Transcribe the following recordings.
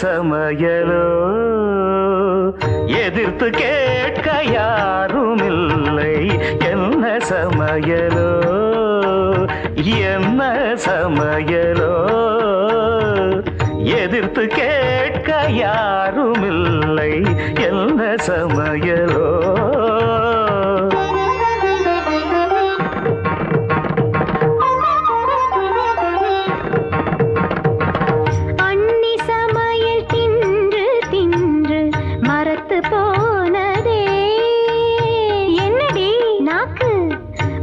சமையலோ எதிர்த்து கேட்க யாரும் இல்லை. என்ன சமையலோ என்ன சமையலோ எதிர்த்து கேட்க யாரும் இல்லை. என்ன சமையலோ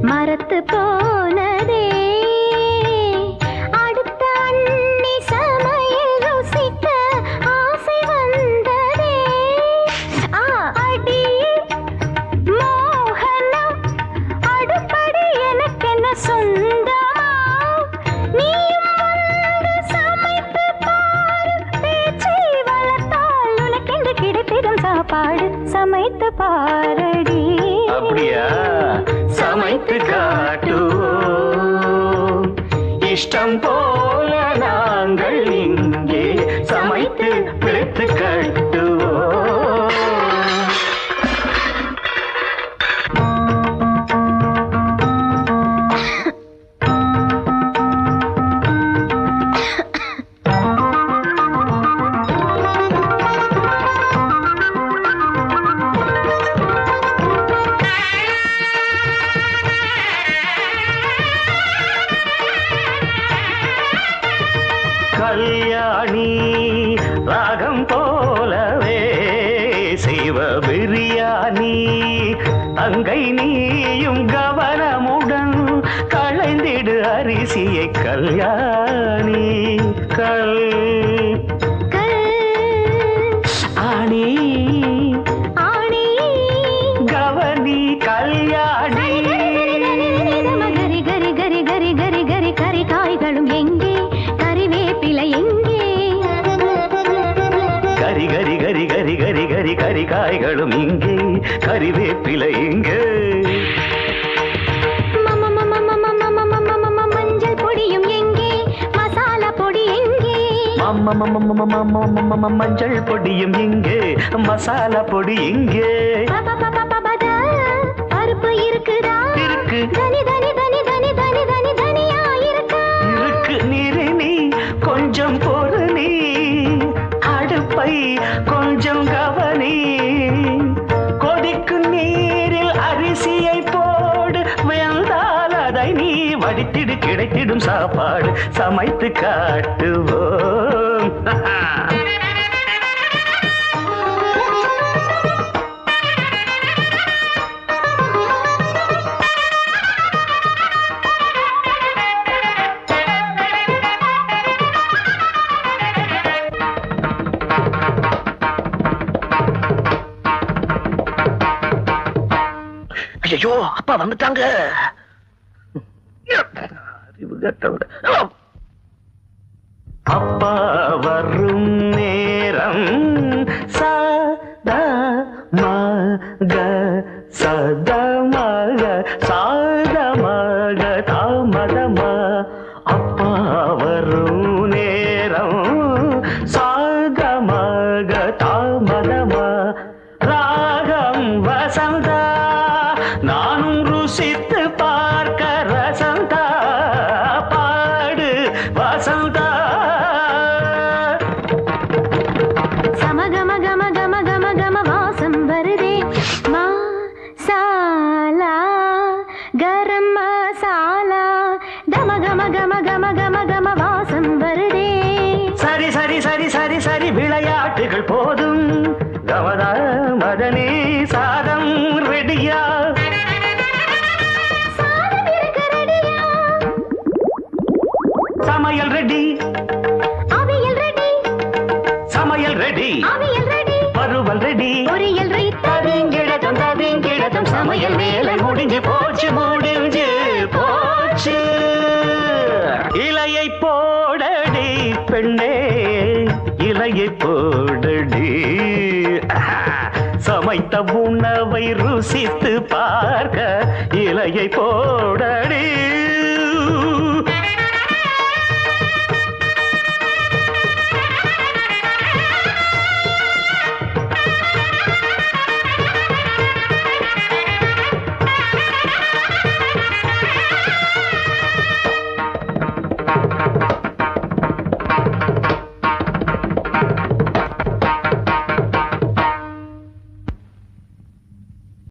மரத்து போனதே அடுத்த அண்ணி சமையல் ருசிக்க ஆசை வந்ததே. அடி மோகனம் அடுப்படி எனக்கென்ன சொந்தமா? நீயும் வந்து சமைத்து பாரு, பேச்சை வளர்த்தால் உனக்கென்று கிடைத்திடும் சாப்பாடு சமைத்து பாரடி. அப்படியா? சமைத்து காட்டுவோம் இஷ்டம் போல நாங்கள் இங்கே சமைத்து பிழைத்து கட்டுவோம். கல்யாணி ராகம் போலவே செய்வ பிரியாணி அங்கை நீயும் கவனமுடன் களைந்திடு அரிசியை கல்யாணி. ஆணி ஆணி கவனி கல்யாணி. கரி கரி கரி கரி கரி கரி கரி காய்களும் எங்கே? கறிவேப்பிலை எங்கே? கரி கரி கரி கரி கரி கரி கரி காய்களும் இங்கே கறிவேப்பிலை எங்கே? மஞ்சள் பொடியும் எங்கே? மசாலா பொடி எங்கே? மஞ்சள் பொடியும் எங்கே? மசாலா பொடி எங்கே? பருப்பு இருக்குதா? இருக்கு. தனி தனி தனி தனி தனி தனி தனியா இருக்கா? இருக்கு. நீரு நீ கொஞ்சம் பொறு நீ அடுப்பை கொஞ்சம் கவனி. கொதிக்கும் நீரில் அரிசியை போடு, வெந்தால் அதை நீ வடித்திடு கிடைத்திடும் சாப்பாடு சமைத்து காட்டுவோம். ஐயோ, அப்பா வந்துட்டாங்க. அப்பா வரும் நேரம் சதா மக சதா மக சாத மக தாமதமா. அப்பா வரும் நேரம் சாத மக தாமதமா. ராகம் வசந்தா நானும் ருசித்து பார்க்க ரசந்தா பாடு வசந்தா. சமகம கம கம கம கம வாசம் வருதே. மசாலா கரம் மசாலா கம கம கம கம கம கம வாசம் வருதே. சரி சரி சரி சரி சரி விளையாட்டுகள் போதும். கமதா மதனே சாதம் ரெடியா? சாதம் இருக்க ரெடியா? சமையல் ரெடி. அவியல் ரெடி. சமையல் ரெடி. அவியல் ரெடி. வறுவல் ரெடி. பொரியல் ரெடி. தவிங்கிடத்தம் சமையல் வேலை முடிஞ்சு போச்சு முடிஞ்சு போச்சு. இலையை போடடி பெண்ணே இலையை போடடி. சமைத்த உணவை ருசித்து பார்க்க இலையை போடடி.